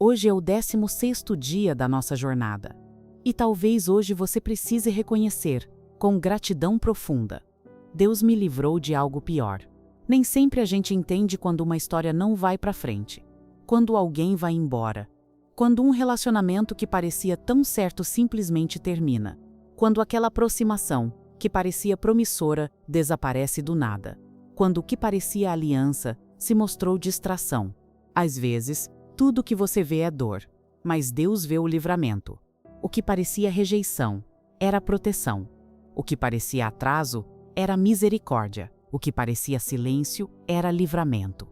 Hoje é o 16º dia da nossa jornada. E talvez hoje você precise reconhecer, com gratidão profunda: Deus me livrou de algo pior. Nem sempre a gente entende quando uma história não vai para frente, quando alguém vai embora, quando um relacionamento que parecia tão certo simplesmente termina, quando aquela aproximação, que parecia promissora, desaparece do nada, quando o que parecia aliança se mostrou distração. Às vezes, tudo que você vê é dor, mas Deus vê o livramento. O que parecia rejeição era proteção. O que parecia atraso era misericórdia. O que parecia silêncio era livramento.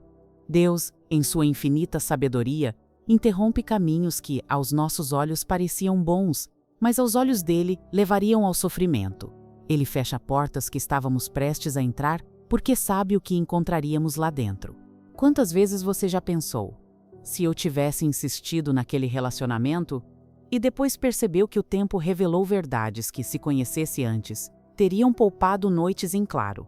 Deus, em sua infinita sabedoria, interrompe caminhos que, aos nossos olhos, pareciam bons, mas aos olhos dele levariam ao sofrimento. Ele fecha portas que estávamos prestes a entrar porque sabe o que encontraríamos lá dentro. Quantas vezes você já pensou: se eu tivesse insistido naquele relacionamento, e depois percebeu que o tempo revelou verdades que, se conhecesse antes, teriam poupado noites em claro?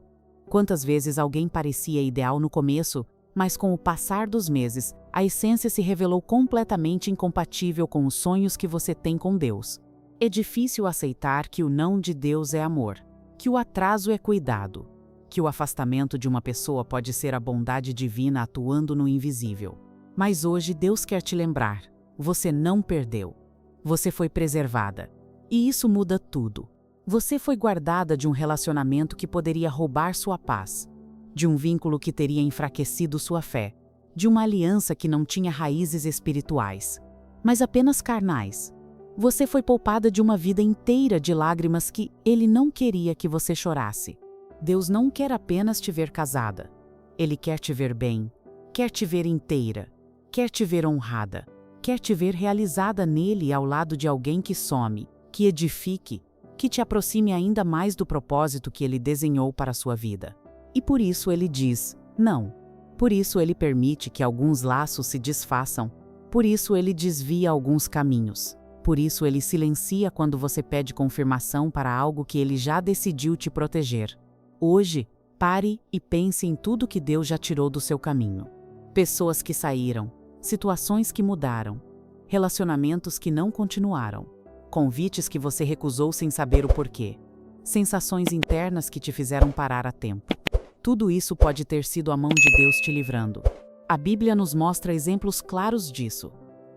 Quantas vezes alguém parecia ideal no começo, mas com o passar dos meses, a essência se revelou completamente incompatível com os sonhos que você tem com Deus? É difícil aceitar que o não de Deus é amor, que o atraso é cuidado, que o afastamento de uma pessoa pode ser a bondade divina atuando no invisível. Mas hoje Deus quer te lembrar: você não perdeu. Você foi preservada. E isso muda tudo. Você foi guardada de um relacionamento que poderia roubar sua paz, de um vínculo que teria enfraquecido sua fé, de uma aliança que não tinha raízes espirituais, mas apenas carnais. Você foi poupada de uma vida inteira de lágrimas que Ele não queria que você chorasse. Deus não quer apenas te ver casada. Ele quer te ver bem, quer te ver inteira, quer te ver honrada, quer te ver realizada nele ao lado de alguém que some, que edifique, que te aproxime ainda mais do propósito que Ele desenhou para a sua vida. E por isso Ele diz não. Por isso Ele permite que alguns laços se desfaçam. Por isso Ele desvia alguns caminhos. Por isso Ele silencia quando você pede confirmação para algo que Ele já decidiu te proteger. Hoje, pare e pense em tudo que Deus já tirou do seu caminho. Pessoas que saíram, situações que mudaram, relacionamentos que não continuaram, convites que você recusou sem saber o porquê, sensações internas que te fizeram parar a tempo. Tudo isso pode ter sido a mão de Deus te livrando. A Bíblia nos mostra exemplos claros disso.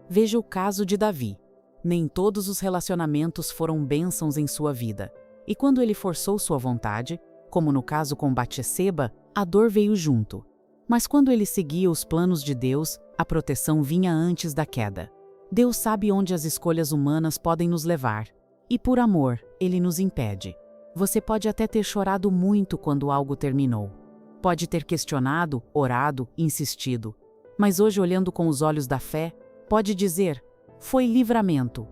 Veja o caso de Davi. Nem todos os relacionamentos foram bênçãos em sua vida. E quando ele forçou sua vontade, como no caso com Batseba, a dor veio junto. Mas quando ele seguia os planos de Deus, a proteção vinha antes da queda. Deus sabe onde as escolhas humanas podem nos levar. E por amor, Ele nos impede. Você pode até ter chorado muito quando algo terminou. Pode ter questionado, orado, insistido. Mas hoje, olhando com os olhos da fé, pode dizer: foi livramento.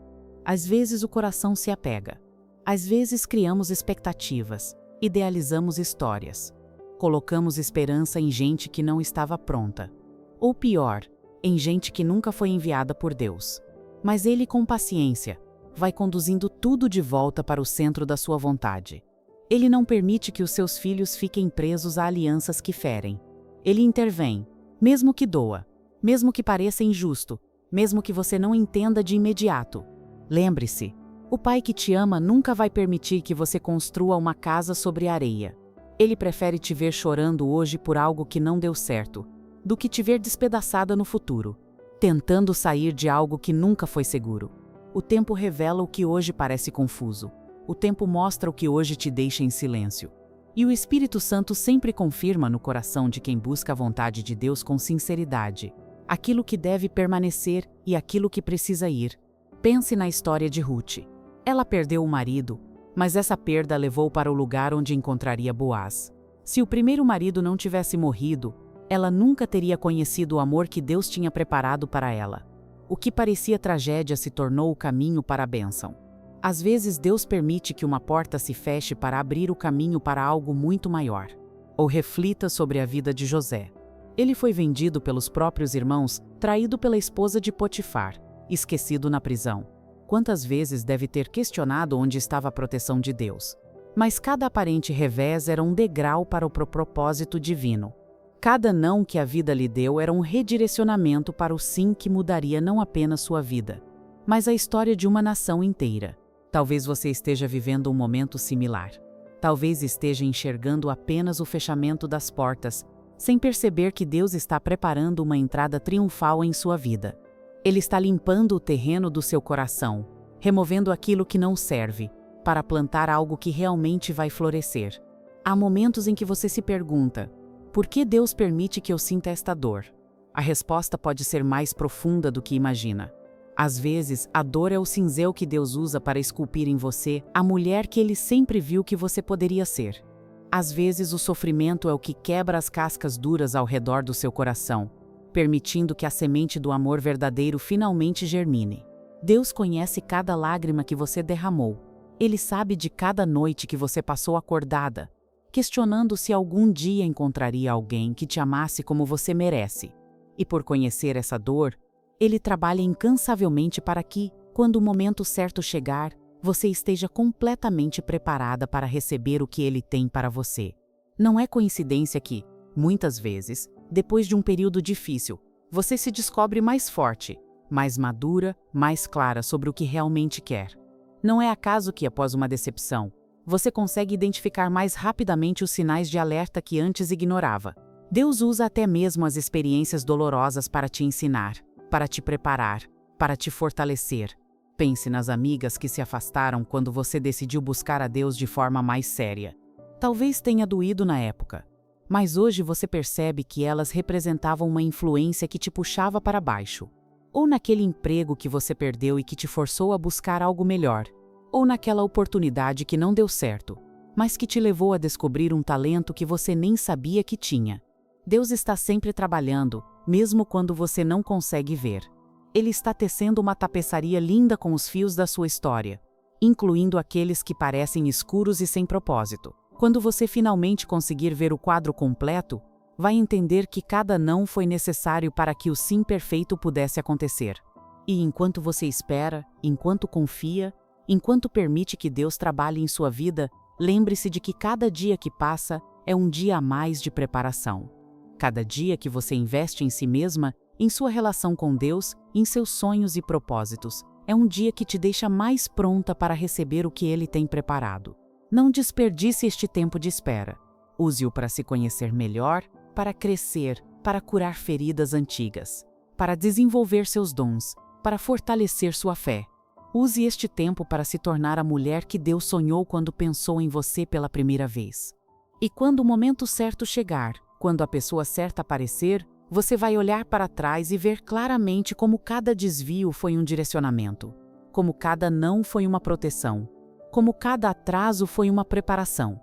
Às vezes o coração se apega. Às vezes criamos expectativas, idealizamos histórias. Colocamos esperança em gente que não estava pronta. Ou pior, em gente que nunca foi enviada por Deus. Mas Ele, com paciência, vai conduzindo tudo de volta para o centro da sua vontade. Ele não permite que os seus filhos fiquem presos a alianças que ferem. Ele intervém, mesmo que doa, mesmo que pareça injusto, mesmo que você não entenda de imediato. Lembre-se, o Pai que te ama nunca vai permitir que você construa uma casa sobre areia. Ele prefere te ver chorando hoje por algo que não deu certo, do que te ver despedaçada no futuro, tentando sair de algo que nunca foi seguro. O tempo revela o que hoje parece confuso. O tempo mostra o que hoje te deixa em silêncio. E o Espírito Santo sempre confirma no coração de quem busca a vontade de Deus com sinceridade aquilo que deve permanecer e aquilo que precisa ir. Pense na história de Ruth. Ela perdeu o marido, mas essa perda a levou para o lugar onde encontraria Boaz. Se o primeiro marido não tivesse morrido, ela nunca teria conhecido o amor que Deus tinha preparado para ela. O que parecia tragédia se tornou o caminho para a bênção. Às vezes Deus permite que uma porta se feche para abrir o caminho para algo muito maior. Ou reflita sobre a vida de José. Ele foi vendido pelos próprios irmãos, traído pela esposa de Potifar, esquecido na prisão. Quantas vezes deve ter questionado onde estava a proteção de Deus? Mas cada aparente revés era um degrau para o propósito divino. Cada não que a vida lhe deu era um redirecionamento para o sim que mudaria não apenas sua vida, mas a história de uma nação inteira. Talvez você esteja vivendo um momento similar. Talvez esteja enxergando apenas o fechamento das portas, sem perceber que Deus está preparando uma entrada triunfal em sua vida. Ele está limpando o terreno do seu coração, removendo aquilo que não serve, para plantar algo que realmente vai florescer. Há momentos em que você se pergunta: por que Deus permite que eu sinta esta dor? A resposta pode ser mais profunda do que imagina. Às vezes, a dor é o cinzel que Deus usa para esculpir em você a mulher que Ele sempre viu que você poderia ser. Às vezes, o sofrimento é o que quebra as cascas duras ao redor do seu coração, permitindo que a semente do amor verdadeiro finalmente germine. Deus conhece cada lágrima que você derramou. Ele sabe de cada noite que você passou acordada, questionando se algum dia encontraria alguém que te amasse como você merece. E por conhecer essa dor, Ele trabalha incansavelmente para que, quando o momento certo chegar, você esteja completamente preparada para receber o que Ele tem para você. Não é coincidência que, muitas vezes, depois de um período difícil, você se descobre mais forte, mais madura, mais clara sobre o que realmente quer. Não é acaso que, após uma decepção, você consegue identificar mais rapidamente os sinais de alerta que antes ignorava. Deus usa até mesmo as experiências dolorosas para te ensinar, para te preparar, para te fortalecer. Pense nas amigas que se afastaram quando você decidiu buscar a Deus de forma mais séria. Talvez tenha doído na época, mas hoje você percebe que elas representavam uma influência que te puxava para baixo. Ou naquele emprego que você perdeu e que te forçou a buscar algo melhor. Ou naquela oportunidade que não deu certo, mas que te levou a descobrir um talento que você nem sabia que tinha. Deus está sempre trabalhando, mesmo quando você não consegue ver. Ele está tecendo uma tapeçaria linda com os fios da sua história, incluindo aqueles que parecem escuros e sem propósito. Quando você finalmente conseguir ver o quadro completo, vai entender que cada não foi necessário para que o sim perfeito pudesse acontecer. E enquanto você espera, enquanto confia, enquanto permite que Deus trabalhe em sua vida, lembre-se de que cada dia que passa é um dia a mais de preparação. Cada dia que você investe em si mesma, em sua relação com Deus, em seus sonhos e propósitos, é um dia que te deixa mais pronta para receber o que Ele tem preparado. Não desperdice este tempo de espera. Use-o para se conhecer melhor, para crescer, para curar feridas antigas, para desenvolver seus dons, para fortalecer sua fé. Use este tempo para se tornar a mulher que Deus sonhou quando pensou em você pela primeira vez. E quando o momento certo chegar, quando a pessoa certa aparecer, você vai olhar para trás e ver claramente como cada desvio foi um direcionamento, como cada não foi uma proteção, como cada atraso foi uma preparação.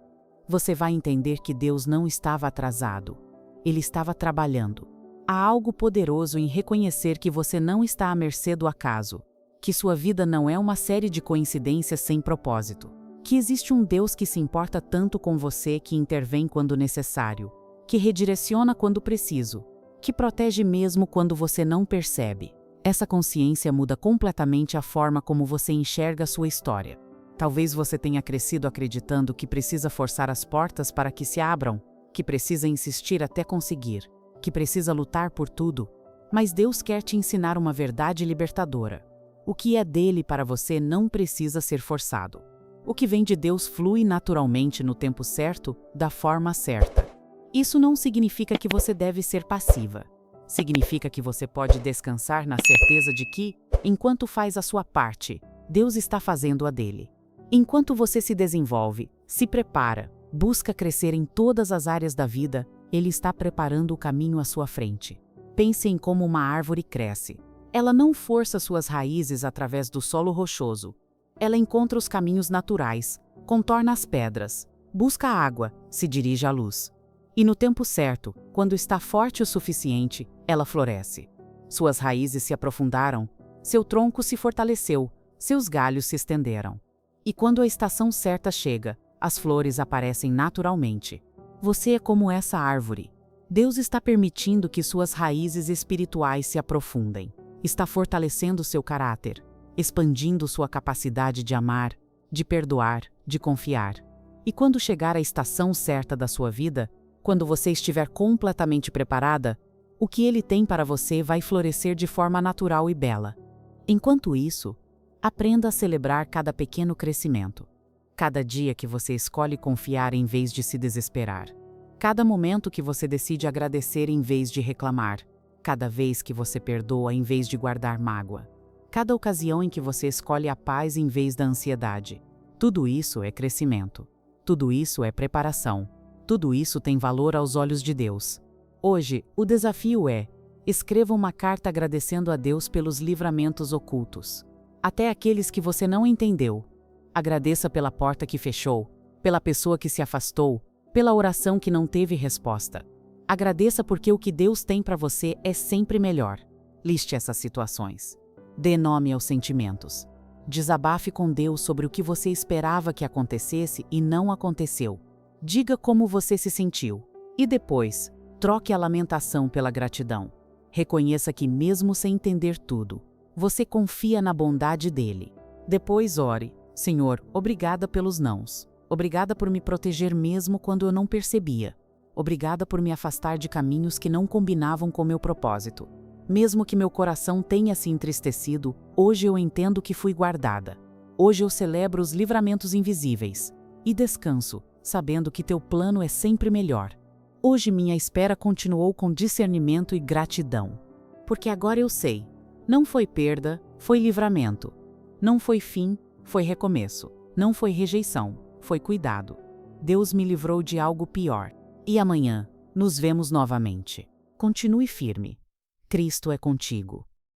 Você vai entender que Deus não estava atrasado. Ele estava trabalhando. Há algo poderoso em reconhecer que você não está à mercê do acaso, que sua vida não é uma série de coincidências sem propósito, que existe um Deus que se importa tanto com você que intervém quando necessário, que redireciona quando preciso, que protege mesmo quando você não percebe. Essa consciência muda completamente a forma como você enxerga a sua história. Talvez você tenha crescido acreditando que precisa forçar as portas para que se abram, que precisa insistir até conseguir, que precisa lutar por tudo, mas Deus quer te ensinar uma verdade libertadora. O que é dele para você não precisa ser forçado. O que vem de Deus flui naturalmente no tempo certo, da forma certa. Isso não significa que você deve ser passiva. Significa que você pode descansar na certeza de que, enquanto faz a sua parte, Deus está fazendo a dele. Enquanto você se desenvolve, se prepara, busca crescer em todas as áreas da vida, Ele está preparando o caminho à sua frente. Pense em como uma árvore cresce. Ela não força suas raízes através do solo rochoso. Ela encontra os caminhos naturais, contorna as pedras, busca a água, se dirige à luz. E no tempo certo, quando está forte o suficiente, ela floresce. Suas raízes se aprofundaram, seu tronco se fortaleceu, seus galhos se estenderam. E quando a estação certa chega, as flores aparecem naturalmente. Você é como essa árvore. Deus está permitindo que suas raízes espirituais se aprofundem. Está fortalecendo seu caráter, expandindo sua capacidade de amar, de perdoar, de confiar. E quando chegar a estação certa da sua vida, Quando você estiver completamente preparada, o que Ele tem para você vai florescer de forma natural e bela. Enquanto isso, aprenda a celebrar cada pequeno crescimento. Cada dia que você escolhe confiar em vez de se desesperar. Cada momento que você decide agradecer em vez de reclamar. Cada vez que você perdoa em vez de guardar mágoa. Cada ocasião em que você escolhe a paz em vez da ansiedade. Tudo isso é crescimento. Tudo isso é preparação. Tudo isso tem valor aos olhos de Deus. Hoje, o desafio é: escreva uma carta agradecendo a Deus pelos livramentos ocultos. Até aqueles que você não entendeu. Agradeça pela porta que fechou, pela pessoa que se afastou, pela oração que não teve resposta. Agradeça porque o que Deus tem para você é sempre melhor. Liste essas situações. Dê nome aos sentimentos. Desabafe com Deus sobre o que você esperava que acontecesse e não aconteceu. Diga como você se sentiu. E depois, troque a lamentação pela gratidão. Reconheça que mesmo sem entender tudo, você confia na bondade dele. Depois ore: Senhor, obrigada pelos nãos. Obrigada por me proteger mesmo quando eu não percebia. Obrigada por me afastar de caminhos que não combinavam com meu propósito. Mesmo que meu coração tenha se entristecido, hoje eu entendo que fui guardada. Hoje eu celebro os livramentos invisíveis. E descanso, sabendo que teu plano é sempre melhor. Hoje minha espera continuou com discernimento e gratidão. Porque agora eu sei. Não foi perda, foi livramento. Não foi fim, foi recomeço. Não foi rejeição, foi cuidado. Deus me livrou de algo pior. E amanhã, nos vemos novamente. Continue firme. Cristo é contigo.